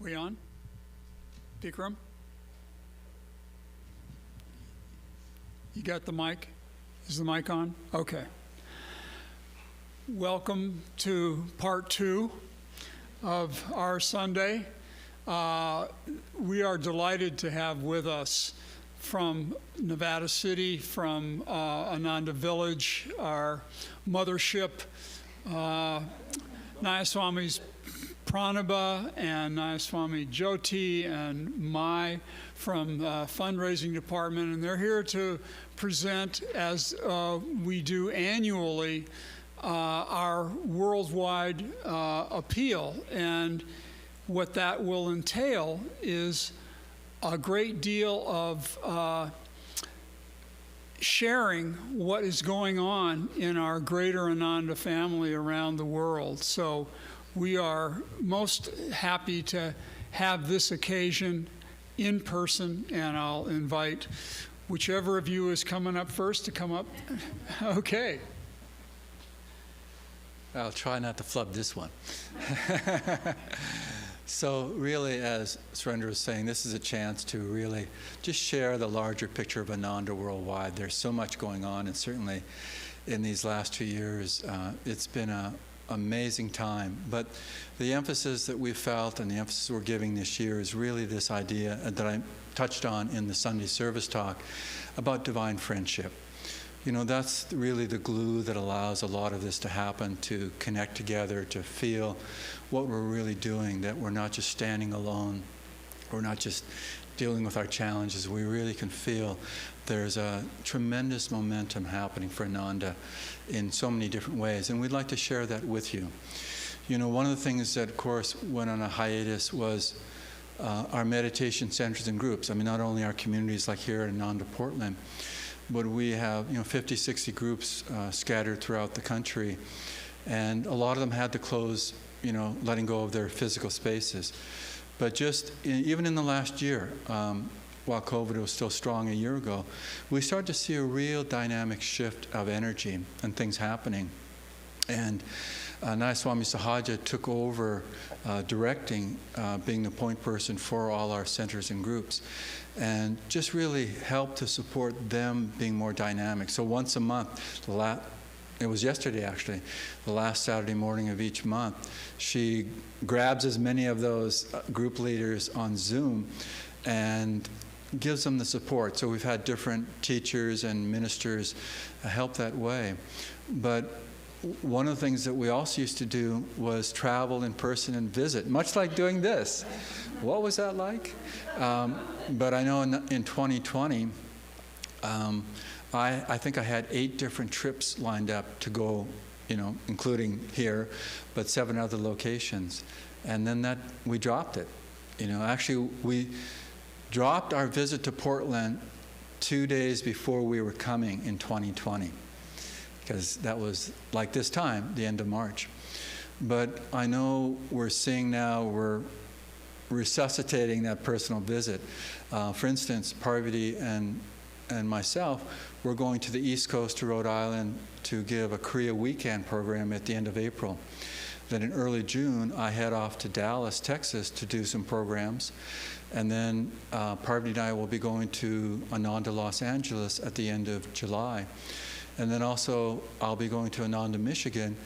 We on? Bikram? You got the mic? Is the mic on? Okay. Welcome to part 2 of our Sunday. We are delighted to have with us from Nevada City, from Ananda Village, our mothership, Nayaswami's Pranaba and Nayaswami Jyoti and Mai from fundraising department, and they're here to present, as we do annually, our worldwide appeal. And what that will entail is a great deal of sharing what is going on in our greater Ananda family around the world. So we are most happy to have this occasion in person, and I'll invite whichever of you is coming up first to come up. Okay. I'll try not to flub this one. So really, as Surendra was saying, this is a chance to really just share the larger picture of Ananda worldwide. There's so much going on, and certainly in these last 2 years, it's been an amazing time. But the emphasis that we've felt and the emphasis we're giving this year is really this idea that I touched on in the Sunday service talk about divine friendship. You know, that's really the glue that allows a lot of this to happen, to connect together, to feel what we're really doing, that we're not just standing alone, we're not just dealing with our challenges. We really can feel there's a tremendous momentum happening for Ananda in so many different ways, and we'd like to share that with you. You know, one of the things that, of course, went on a hiatus was our meditation centers and groups. I mean, not only our communities like here at Ananda Portland, but we have, 50, 60 groups scattered throughout the country, and a lot of them had to close, letting go of their physical spaces. But even in the last year, while COVID was still strong a year ago, we started to see a real dynamic shift of energy and things happening. And Nayaswami Sahaja took over directing, being the point person for all our centers and groups, and just really helped to support them being more dynamic. So once a month, it was yesterday actually, the last Saturday morning of each month, she grabs as many of those group leaders on Zoom and gives them the support. So we've had different teachers and ministers help that way. But one of the things that we also used to do was travel in person and visit, much like doing this. What was that like? But I know in 2020, I think I had 8 different trips lined up to go, including here, but 7 other locations. And then we dropped it. Actually, we dropped our visit to Portland 2 days before we were coming in 2020. Because that was like this time, the end of March. But I know we're seeing now, we're resuscitating that personal visit. For instance, Parvati and myself, we're going to the East Coast to Rhode Island to give a Korea weekend program at the end of April. Then in early June, I head off to Dallas, Texas to do some programs. And then Parvati and I will be going to Ananda, Los Angeles at the end of July. And then also, I'll be going to Ananda, Michigan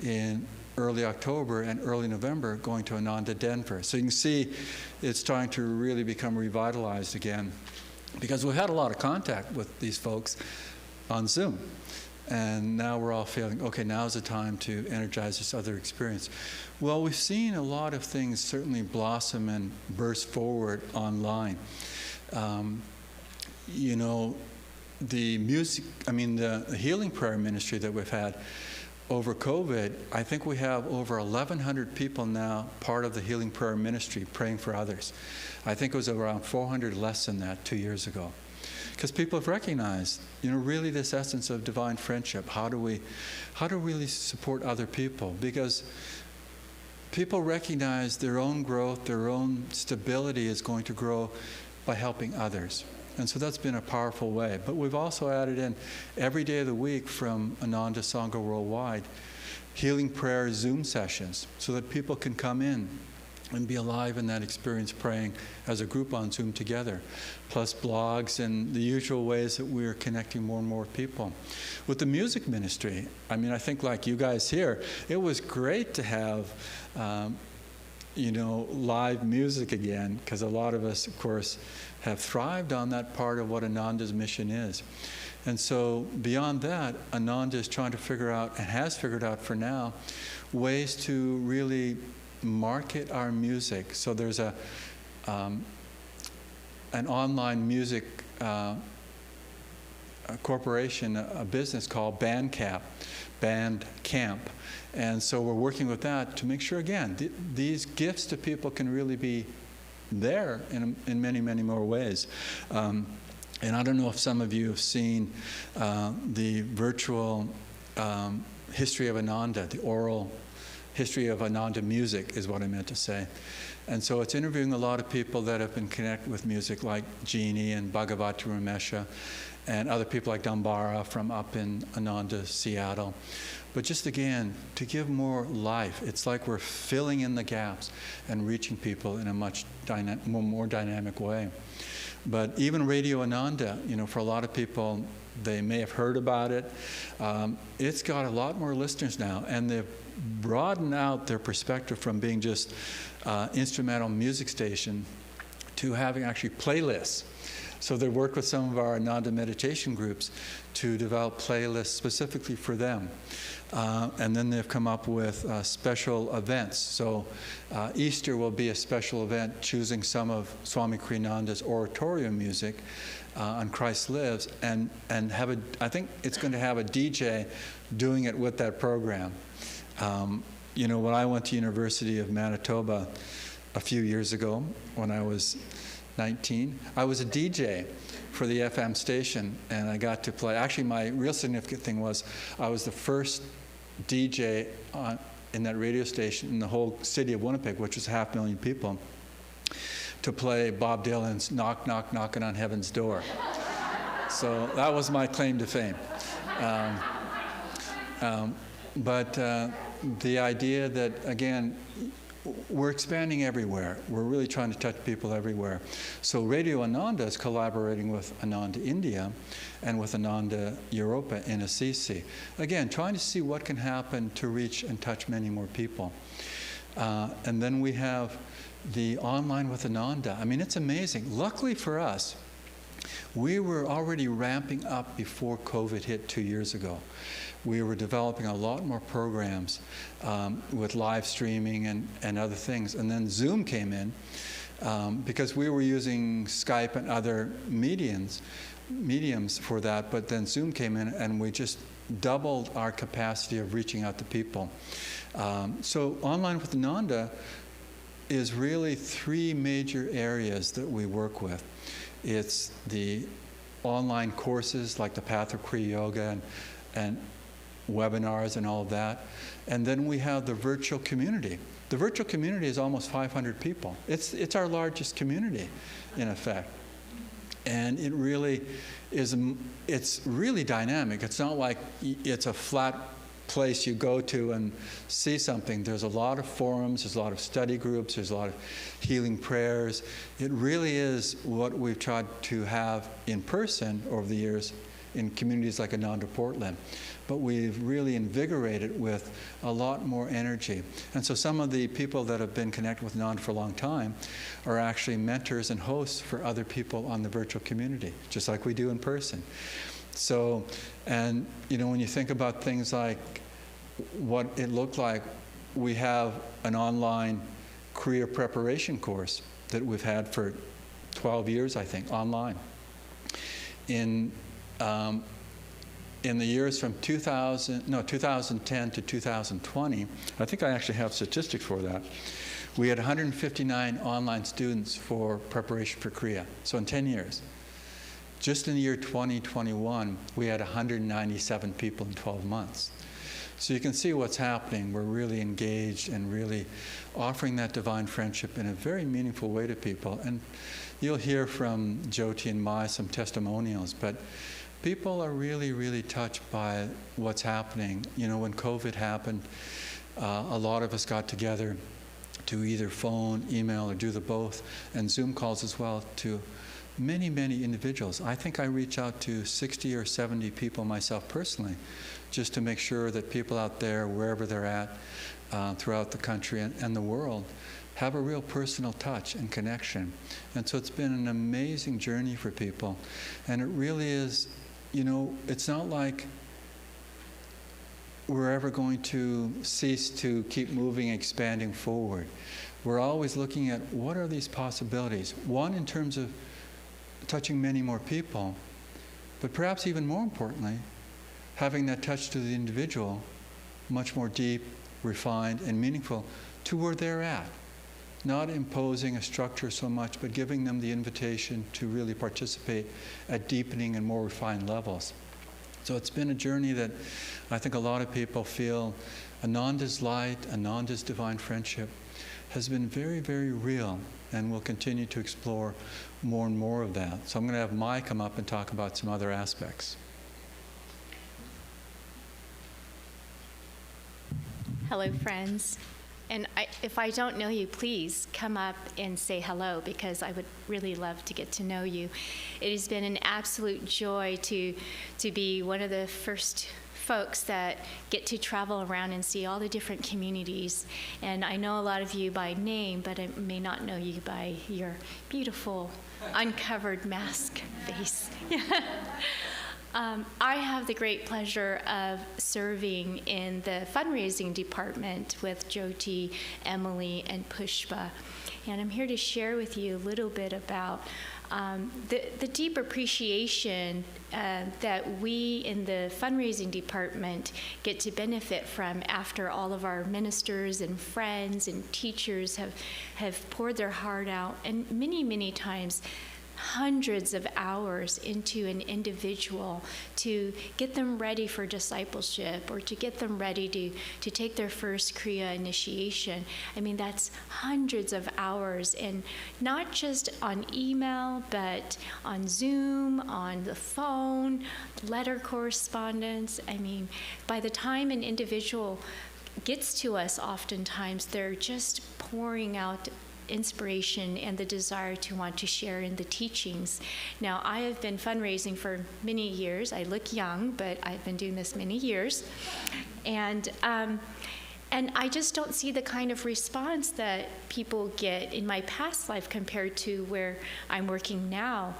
in early October, and early November going to Ananda, Denver. So you can see it's starting to really become revitalized again, because we've had a lot of contact with these folks on Zoom. And now we're all feeling, okay, now's the time to energize this other experience. Well, we've seen a lot of things certainly blossom and burst forward online. The healing prayer ministry that we've had over COVID, I think we have over 1,100 people now part of the healing prayer ministry praying for others. I think it was around 400 less than that 2 years ago. Because people have recognized, really this essence of divine friendship. How do we really support other people? Because people recognize their own growth, their own stability is going to grow by helping others. And so that's been a powerful way. But we've also added in every day of the week from Ananda Sangha Worldwide, healing prayer Zoom sessions so that people can come in and be alive in that experience, praying as a group on Zoom together, plus blogs and the usual ways that we're connecting more and more people. With the music ministry, I mean, I think like you guys here, it was great to have, live music again, because a lot of us, of course, have thrived on that part of what Ananda's mission is. And so beyond that, Ananda is trying to figure out, and has figured out for now, ways to really market our music. So there's an online music corporation, a business called Bandcamp. And so we're working with that to make sure, again, these gifts to people can really be there in many, many more ways. And I don't know if some of you have seen the virtual history of Ananda, the oral history of Ananda music is what I meant to say. And so it's interviewing a lot of people that have been connected with music, like Jeannie and Bhagavati Ramesha, and other people like Dambara from up in Ananda, Seattle. But just again, to give more life. It's like we're filling in the gaps and reaching people in a much more dynamic way. But even Radio Ananda, for a lot of people, they may have heard about it. It's got a lot more listeners now, and they've broadened out their perspective from being just instrumental music station to having actually playlists. So they worked with some of our Ananda meditation groups to develop playlists specifically for them. And then they've come up with special events. So Easter will be a special event choosing some of Swami Kriyananda's oratorio music on Christ Lives, and I think it's going to have a DJ doing it with that program. When I went to University of Manitoba a few years ago, when I was 19, I was a DJ for the FM station, and I got to play. Actually, my real significant thing was I was the first DJ in that radio station in the whole city of Winnipeg, which was 500,000 people, to play Bob Dylan's Knock, Knock, Knocking on Heaven's Door. So that was my claim to fame. But the idea that, again, we're expanding everywhere. We're really trying to touch people everywhere. So Radio Ananda is collaborating with Ananda India and with Ananda Europa in Assisi. Again, trying to see what can happen to reach and touch many more people. And then we have the Online with Ananda. I mean, it's amazing. Luckily for us, we were already ramping up before COVID hit 2 years ago. We were developing a lot more programs with live streaming and other things. And then Zoom came in because we were using Skype and other mediums for that, but then Zoom came in and we just doubled our capacity of reaching out to people. So Online with Ananda is really 3 major areas that we work with. It's the online courses like the Path of Kriya Yoga and webinars and all of that. And then we have the virtual community. The virtual community is almost 500 people. It's our largest community, in effect. And it really is, it's really dynamic. It's not like it's a flat place you go to and see something. There's a lot of forums, there's a lot of study groups, there's a lot of healing prayers. It really is what we've tried to have in person over the years in communities like Ananda Portland. But we've really invigorated with a lot more energy. And so some of the people that have been connected with Ananda for a long time are actually mentors and hosts for other people on the virtual community, just like we do in person. So, and when you think about things like what it looked like, we have an online career preparation course that we've had for 12 years, I think, online. In the years from 2010 to 2020, I think I actually have statistics for that, we had 159 online students for preparation for Kriya. So in 10 years. Just in the year 2021, we had 197 people in 12 months. So you can see what's happening. We're really engaged and really offering that divine friendship in a very meaningful way to people. And you'll hear from Jyoti and Mai some testimonials, but people are really, really touched by what's happening. When COVID happened, a lot of us got together to either phone, email, or do the both, and Zoom calls as well, to many, many individuals. I think I reach out to 60 or 70 people myself personally, just to make sure that people out there, wherever they're at, throughout the country and the world, have a real personal touch and connection. And so it's been an amazing journey for people. And it really is, it's not like we're ever going to cease to keep moving, expanding forward. We're always looking at what are these possibilities. One, in terms of touching many more people, but perhaps even more importantly, having that touch to the individual much more deep, refined, and meaningful to where they're at. Not imposing a structure so much, but giving them the invitation to really participate at deepening and more refined levels. So it's been a journey that I think a lot of people feel Ananda's light, Ananda's divine friendship has been very, very real, and we'll continue to explore more and more of that. So I'm going to have Mai come up and talk about some other aspects. Hello, friends. And if I don't know you, please come up and say hello, because I would really love to get to know you. It has been an absolute joy to be one of the first folks that get to travel around and see all the different communities. And I know a lot of you by name, but I may not know you by your beautiful uncovered mask face. I have the great pleasure of serving in the fundraising department with Jyoti, Emily, and Pushpa. And I'm here to share with you a little bit about the deep appreciation that we in the fundraising department get to benefit from after all of our ministers and friends and teachers have poured their heart out, and many, many times hundreds of hours into an individual to get them ready for discipleship or to get them ready to take their first Kriya initiation. I mean, that's hundreds of hours, and not just on email, but on Zoom, on the phone, letter correspondence. I mean, by the time an individual gets to us, oftentimes they're just pouring out inspiration and the desire to want to share in the teachings. Now, I have been fundraising for many years. I look young, but I've been doing this many years. And I just don't see the kind of response that people get in my past life compared to where I'm working now.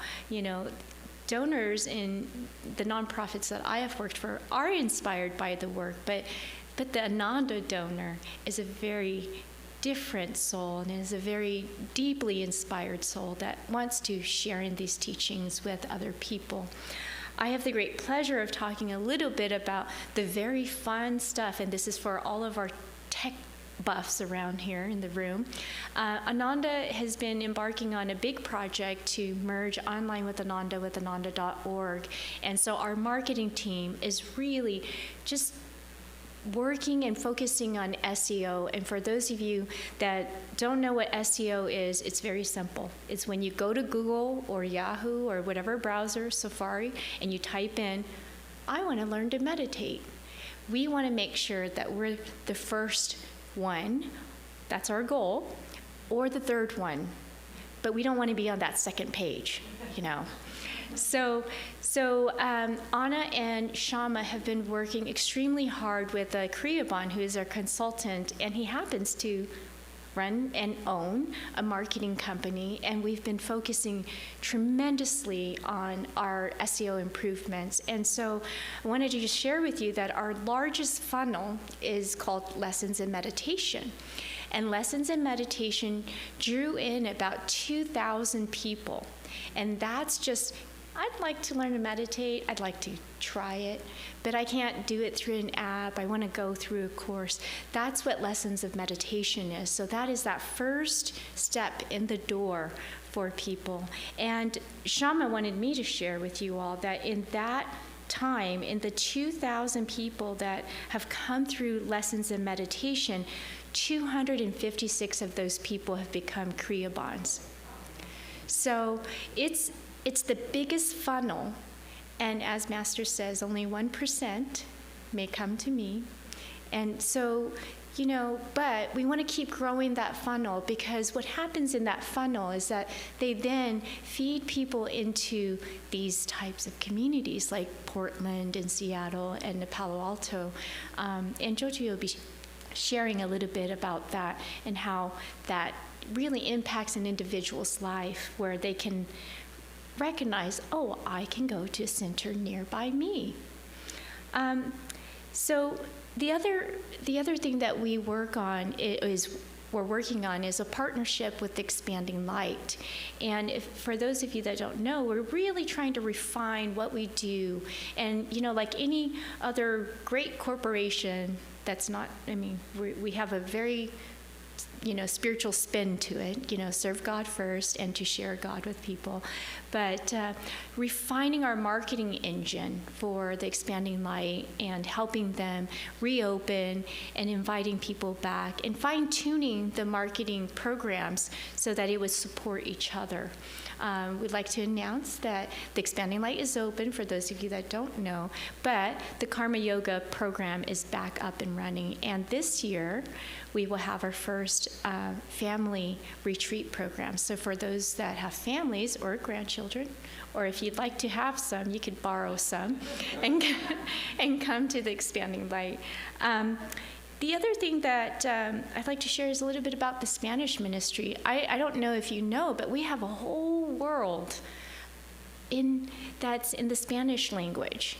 Donors in the nonprofits that I have worked for are inspired by the work, but the Ananda donor is a very different soul, and is a very deeply inspired soul that wants to share in these teachings with other people. I have the great pleasure of talking a little bit about the very fun stuff, and this is for all of our tech buffs around here in the room. Ananda has been embarking on a big project to merge online with Ananda.org, and so our marketing team is really just working and focusing on SEO. And for those of you that don't know what SEO is, it's very simple. It's when you go to Google or Yahoo or whatever browser, Safari, and you type in, I want to learn to meditate. We want to make sure that we're the first one, that's our goal, or the third one. But we don't want to be on that second page, So Anna and Shama have been working extremely hard with Kriyaban, who is our consultant, and he happens to run and own a marketing company, and we've been focusing tremendously on our SEO improvements. And so I wanted to just share with you that our largest funnel is called Lessons in Meditation. And Lessons in Meditation drew in about 2,000 people. And that's just, I'd like to learn to meditate, I'd like to try it, but I can't do it through an app, I want to go through a course. That's what Lessons of Meditation is. So that is that first step in the door for people. And Shama wanted me to share with you all that in that time, in the 2,000 people that have come through Lessons in Meditation, 256 of those people have become Kriyabans. So it's the biggest funnel, and as Master says, only 1% may come to me. And so, but we want to keep growing that funnel, because what happens in that funnel is that they then feed people into these types of communities like Portland and Seattle and Palo Alto. And Jyoti will be sharing a little bit about that and how that really impacts an individual's life, where they can recognize, oh, I can go to a center nearby me. So the other thing that we're working on is a partnership with Expanding Light. And for those of you that don't know, we're really trying to refine what we do. And, like any other great corporation that's not, we have a very, spiritual spin to it, serve God first and to share God with people. But refining our marketing engine for the Expanding Light and helping them reopen and inviting people back and fine-tuning the marketing programs so that it would support each other. We'd like to announce that the Expanding Light is open for those of you that don't know, but the Karma Yoga program is back up and running. And this year, we will have our first family retreat program. So for those that have families or grandchildren, or if you'd like to have some, you could borrow some and come to the Expanding Light. The other thing that I'd like to share is a little bit about the Spanish ministry. I don't know if you know, but we have a whole world that's in the Spanish language.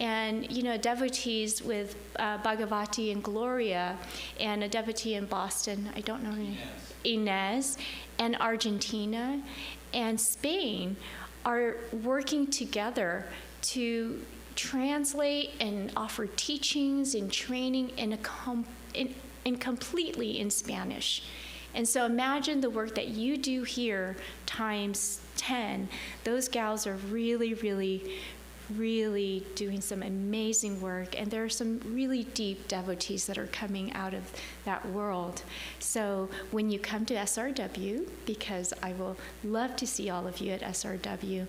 And, devotees with Bhagavati and Gloria, and a devotee in Boston, I don't know her name, Inez, and Argentina and Spain are working together to translate and offer teachings and training in completely in Spanish. And so imagine the work that you do here times 10. Those gals are really, really, really doing some amazing work, and there are some really deep devotees that are coming out of that world. So when you come to SRW, because I will love to see all of you at SRW,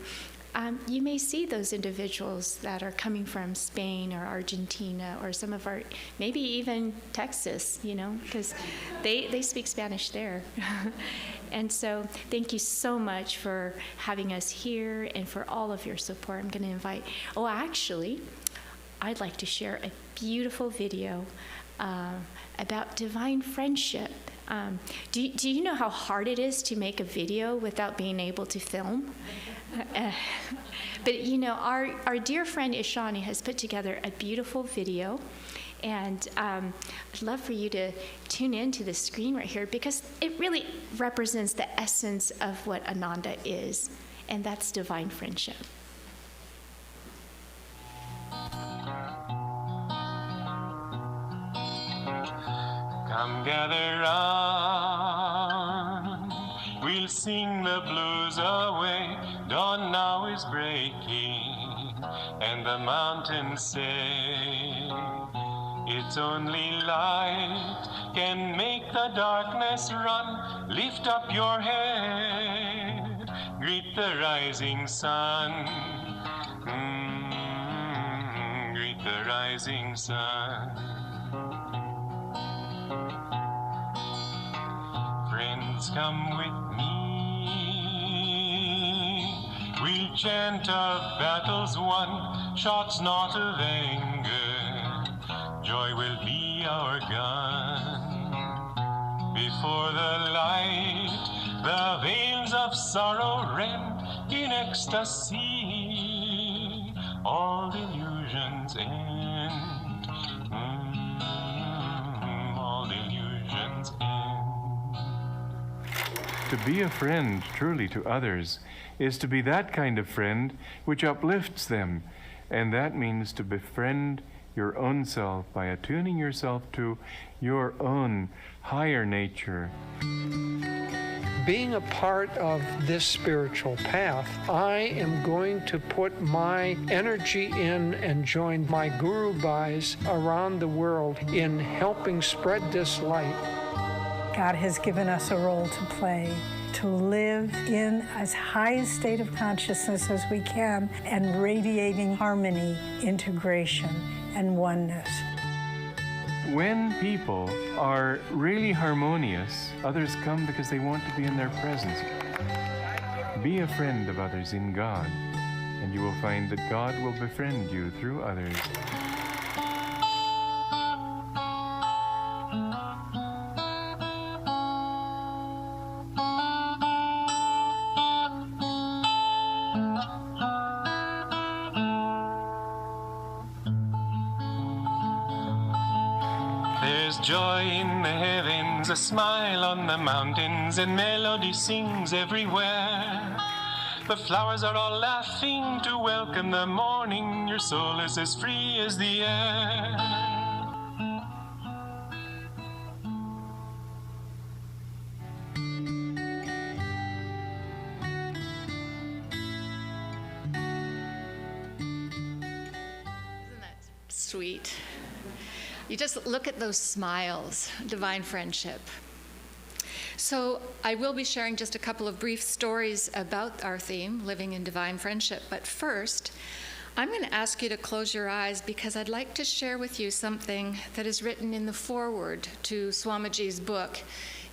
you may see those individuals that are coming from Spain or Argentina or some of our, maybe even Texas, because they speak Spanish there. And so thank you so much for having us here and for all of your support. I'm going to invite, actually, I'd like to share a beautiful video about divine friendship. Do you know how hard it is to make a video without being able to film? But our dear friend Ishani has put together a beautiful video, and I'd love for you to tune into the screen right here, because it really represents the essence of what Ananda is, and that's divine friendship. Come gather round, we'll sing the blues away. Dawn now is breaking, and the mountains say, it's only light can make the darkness run. Lift up your head, greet the rising sun. Greet the rising sun. Friends, come with me. We'll chant of battles won, shots not of anger. Joy will be our gun. Before the light, the veils of sorrow rend in ecstasy. All illusions end. All illusions end. To be a friend truly to others is to be that kind of friend which uplifts them, and that means to befriend your own self by attuning yourself to your own higher nature. Being a part of this spiritual path, I am going to put my energy in and join my Guru Bhais around the world in helping spread this light. God has given us a role to play, to live in as high a state of consciousness as we can and radiating harmony, integration, and oneness. when people are really harmonious, others come because they want to be in their presence. Be a friend of others in God, and you will find that God will befriend you through others. There's joy in the heavens, a smile on the mountains, and melody sings everywhere. The flowers are all laughing to welcome the morning. Your soul is as free as the air. Isn't that sweet? You just look at those smiles, divine friendship. So I will be sharing just a couple of brief stories about our theme, living in divine friendship. But first, I'm going to ask you to close your eyes because I'd like to share with you something that is written in the foreword to Swamiji's book,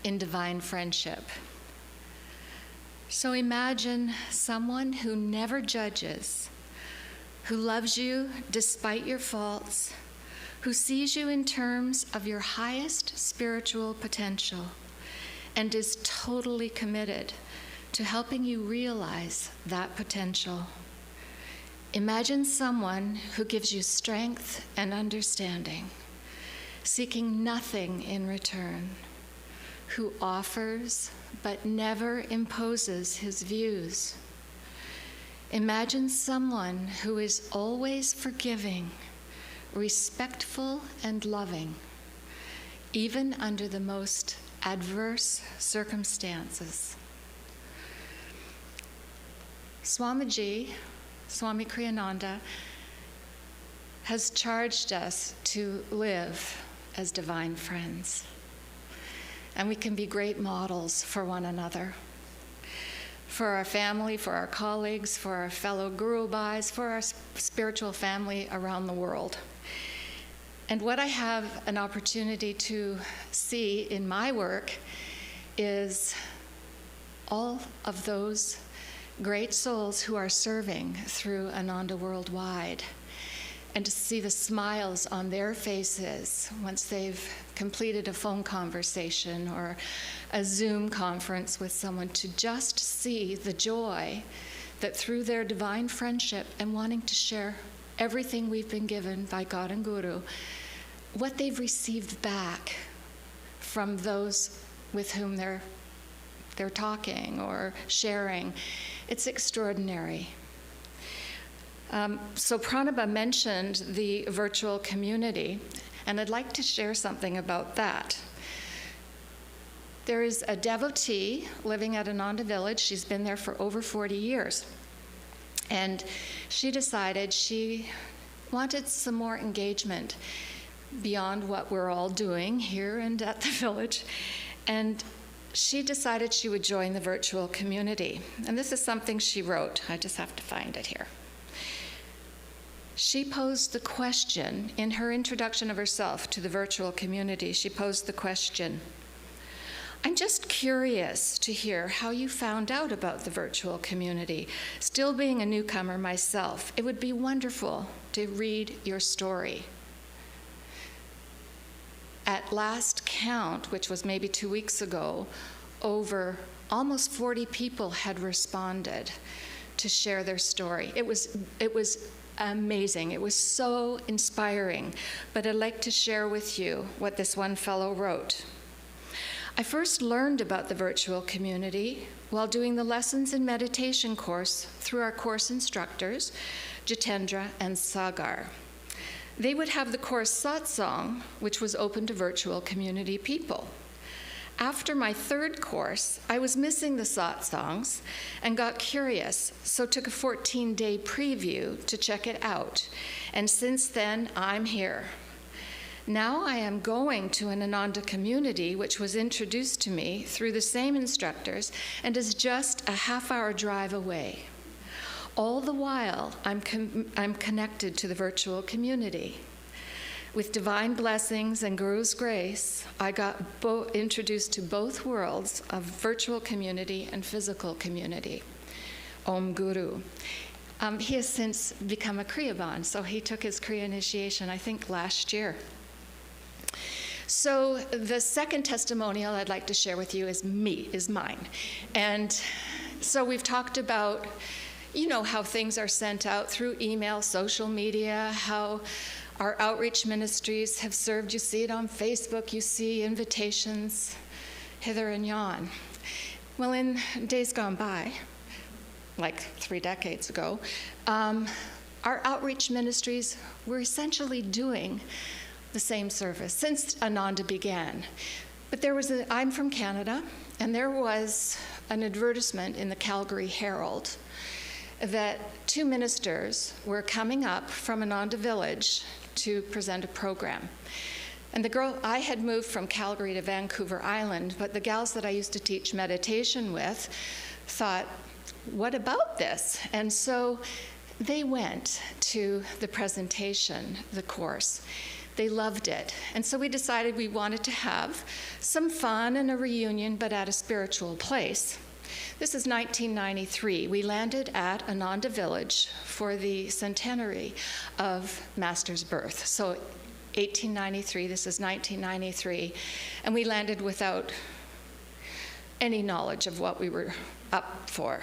In Divine Friendship. So imagine someone who never judges, who loves you despite your faults, who sees you in terms of your highest spiritual potential and is totally committed to helping you realize that potential. Imagine someone who gives you strength and understanding, seeking nothing in return, who offers but never imposes his views. Imagine someone who is always forgiving, respectful and loving, even under the most adverse circumstances. Swamiji, Swami Kriyananda, has charged us to live as divine friends. And we can be great models for one another, for our family, for our colleagues, for our fellow Guru Bhais, for our spiritual family around the world. And what I have an opportunity to see in my work is all of those great souls who are serving through Ananda worldwide, and to see the smiles on their faces once they've completed a phone conversation or a Zoom conference with someone, to just see the joy that through their divine friendship and wanting to share everything we've been given by God and Guru, what they've received back from those with whom they're talking or sharing. It's extraordinary. So Pranaba mentioned the virtual community, and I'd like to share something about that. There is a devotee living at Ananda Village. She's been there for over 40 years. And she decided she wanted some more engagement beyond what we're all doing here and at the village. And she decided she would join the virtual community. And this is something she wrote. I just have to find it here. She posed the question in her introduction of herself to the virtual community. She posed the question, I'm just curious to hear how you found out about the virtual community. Still being a newcomer myself, it would be wonderful to read your story. At last count, which was maybe 2 weeks ago, over almost 40 people had responded to share their story. It was amazing. It was so inspiring. But I'd like to share with you what this one fellow wrote. I first learned about the virtual community while doing the lessons in meditation course through our course instructors, Jitendra and Sagar. They would have the course satsang, which was open to virtual community people. After my third course, I was missing the satsangs and got curious, so took a 14-day preview to check it out. And since then, I'm here. Now I am going to an Ananda community, which was introduced to me through the same instructors and is just a half-hour drive away. All the while, I'm connected to the virtual community. With divine blessings and Guru's grace, I got introduced to both worlds of virtual community and physical community. Om Guru. He has since become a Kriyaban, so he took his Kriya initiation, I think, last year. So the second testimonial I'd like to share with you is mine. And so we've talked about, you know, how things are sent out through email, social media, how our outreach ministries have served. You see it on Facebook, you see invitations hither and yon. Well, in days gone by, like 3 decades ago, our outreach ministries were essentially doing the same service since Ananda began. But I'm from Canada, and there was an advertisement in the Calgary Herald that 2 ministers were coming up from Ananda Village to present a program. And I had moved from Calgary to Vancouver Island, but the gals that I used to teach meditation with thought, what about this? And so they went to the presentation, the course. They loved it. And so we decided we wanted to have some fun and a reunion, but at a spiritual place. This is 1993. We landed at Ananda Village for the centenary of Master's birth. So 1893, this is 1993. And we landed without any knowledge of what we were up for.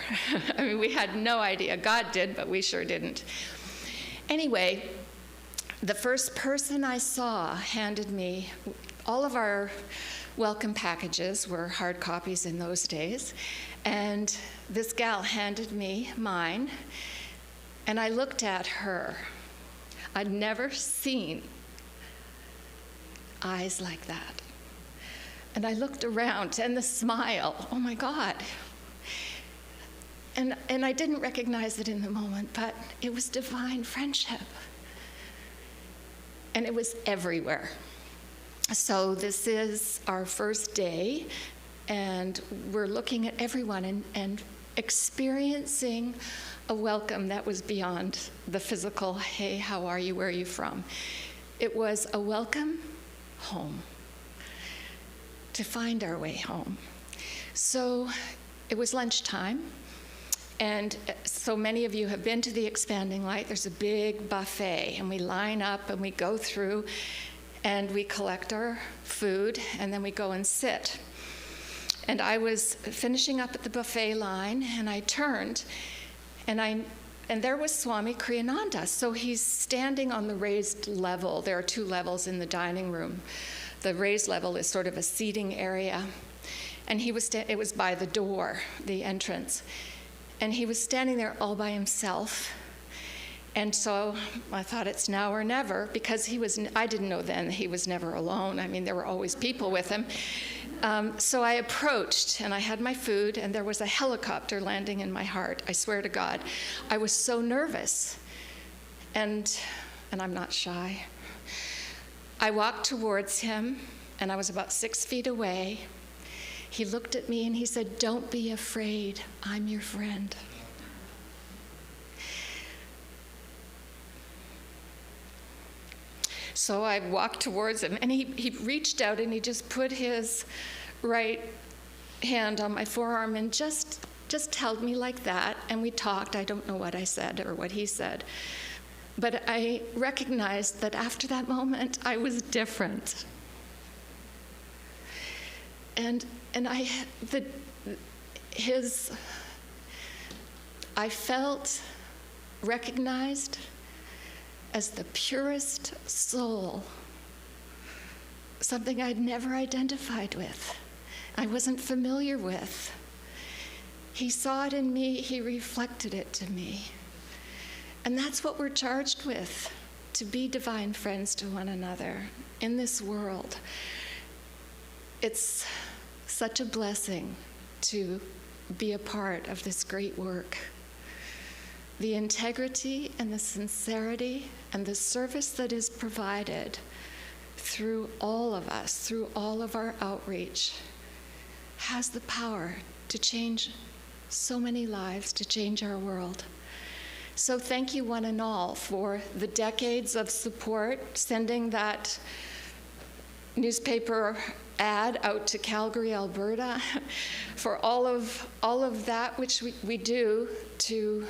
I mean, we had no idea. God did, but we sure didn't. Anyway, the first person I saw handed me, all of our welcome packages were hard copies in those days, and this gal handed me mine, and I looked at her. I'd never seen eyes like that. And I looked around, and the smile, oh my God. And I didn't recognize it in the moment, but it was divine friendship. And it was everywhere. So this is our first day, and we're looking at everyone and experiencing a welcome that was beyond the physical, hey, how are you, where are you from? It was a welcome home, to find our way home. So it was lunchtime, and so many of you have been to the Expanding Light. There's a big buffet, and we line up and we go through and we collect our food, and then we go and sit. And I was finishing up at the buffet line, and I turned, and there was Swami Kriyananda. So he's standing on the raised level. There are 2 levels in the dining room. The raised level is sort of a seating area, and it was by the door, the entrance. And he was standing there all by himself. And so I thought it's now or never, because I didn't know then he was never alone. I mean, there were always people with him. So I approached, and I had my food, and there was a helicopter landing in my heart. I swear to God. I was so nervous. And I'm not shy. I walked towards him, and I was about 6 feet away. He looked at me and he said, "Don't be afraid, I'm your friend." So I walked towards him, and he reached out and he just put his right hand on my forearm and just held me like that, and we talked. I don't know what I said or what he said, but I recognized that after that moment, I was different. I felt recognized as the purest soul, something I'd never identified with, I wasn't familiar with. He saw it in me, he reflected it to me. And that's what we're charged with, to be divine friends to one another in this world. It's such a blessing to be a part of this great work. The integrity and the sincerity and the service that is provided through all of us, through all of our outreach, has the power to change so many lives, to change our world. So thank you one and all for the decades of support, sending that newspaper ad out to Calgary, Alberta, for all of that which we do to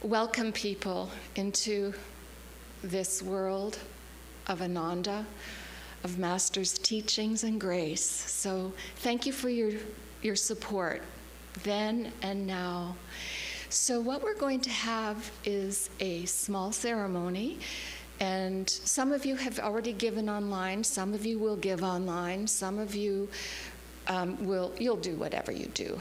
welcome people into this world of Ananda, of Master's teachings and grace. So thank you for your support then and now. So what we're going to have is a small ceremony, and some of you have already given online, some of you will give online, some of you you'll do whatever you do.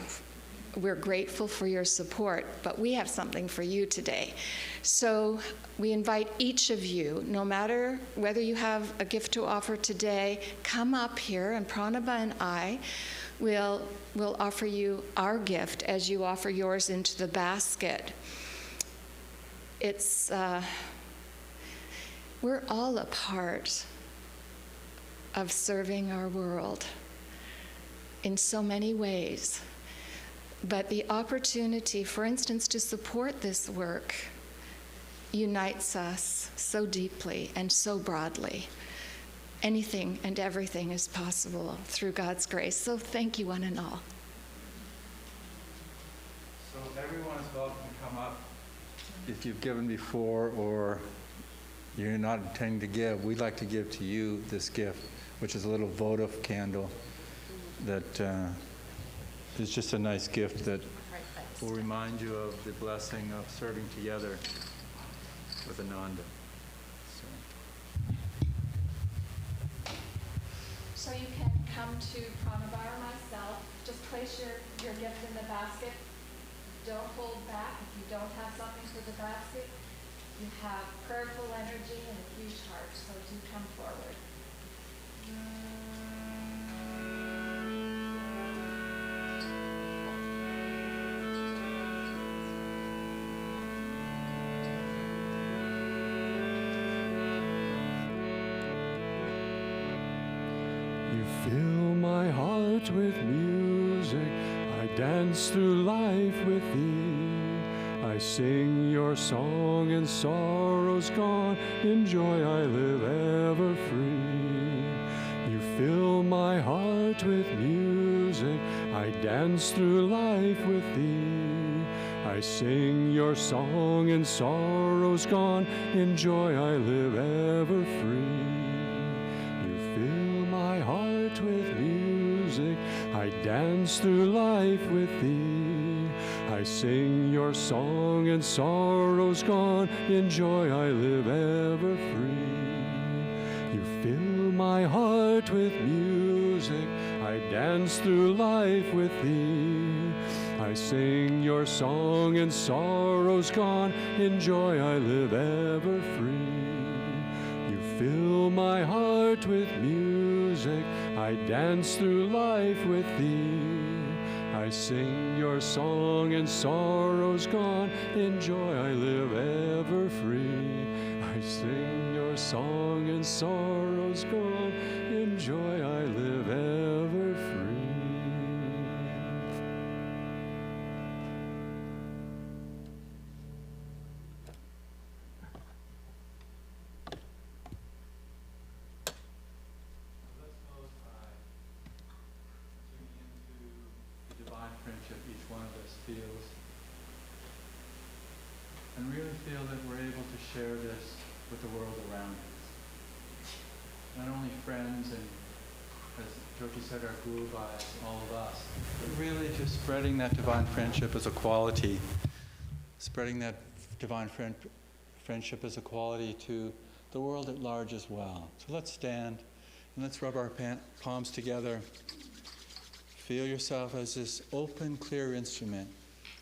We're grateful for your support, but we have something for you today. So we invite each of you, no matter whether you have a gift to offer today, come up here, and Pranaba and I will offer you our gift as you offer yours into the basket. It's we're all a part of serving our world in so many ways. But the opportunity, for instance, to support this work unites us so deeply and so broadly. Anything and everything is possible through God's grace. So thank you, one and all. So everyone is welcome to come up. If you've given before or you're not intending to give, we'd like to give to you this gift, which is a little votive candle that is just a nice gift that will remind you of the blessing of serving together with Ananda. So you can come to Pranaba or myself. Just place your gift in the basket. Don't hold back. If you don't have something for the basket, you have prayerful energy and a huge heart. So do come forward. You fill my heart with music, I dance through life with thee. I sing your song and sorrow's gone, in joy I live ever free. You fill my heart with music, I dance through life with thee. I sing your song and sorrow's gone, in joy I live ever free. With music, I dance through life with thee. I sing your song and sorrow's gone, in joy I live ever free. You fill my heart with music, I dance through life with thee. I sing your song and sorrow's gone, in joy I live ever free. You fill my heart with music, I dance through life with thee. I sing your song and sorrow's gone, in joy I live ever free. I sing your song and sorrow's gone, in joy I live ever free. And really feel that we're able to share this with the world around us. Not only friends and, as Jyoti said, our guru bhais, all of us, but really just spreading that divine friendship as a quality, spreading that divine friendship as a quality to the world at large as well. So let's stand and let's rub our palms together. Feel yourself as this open, clear instrument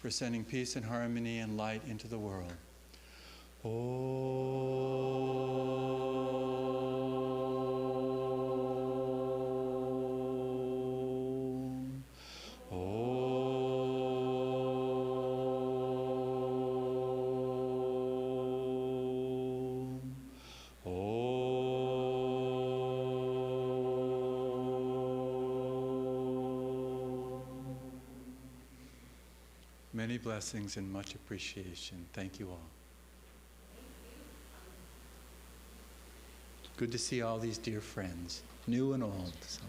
for sending peace and harmony and light into the world. Many blessings and much appreciation. Thank you all. Good to see all these dear friends, new and old. So.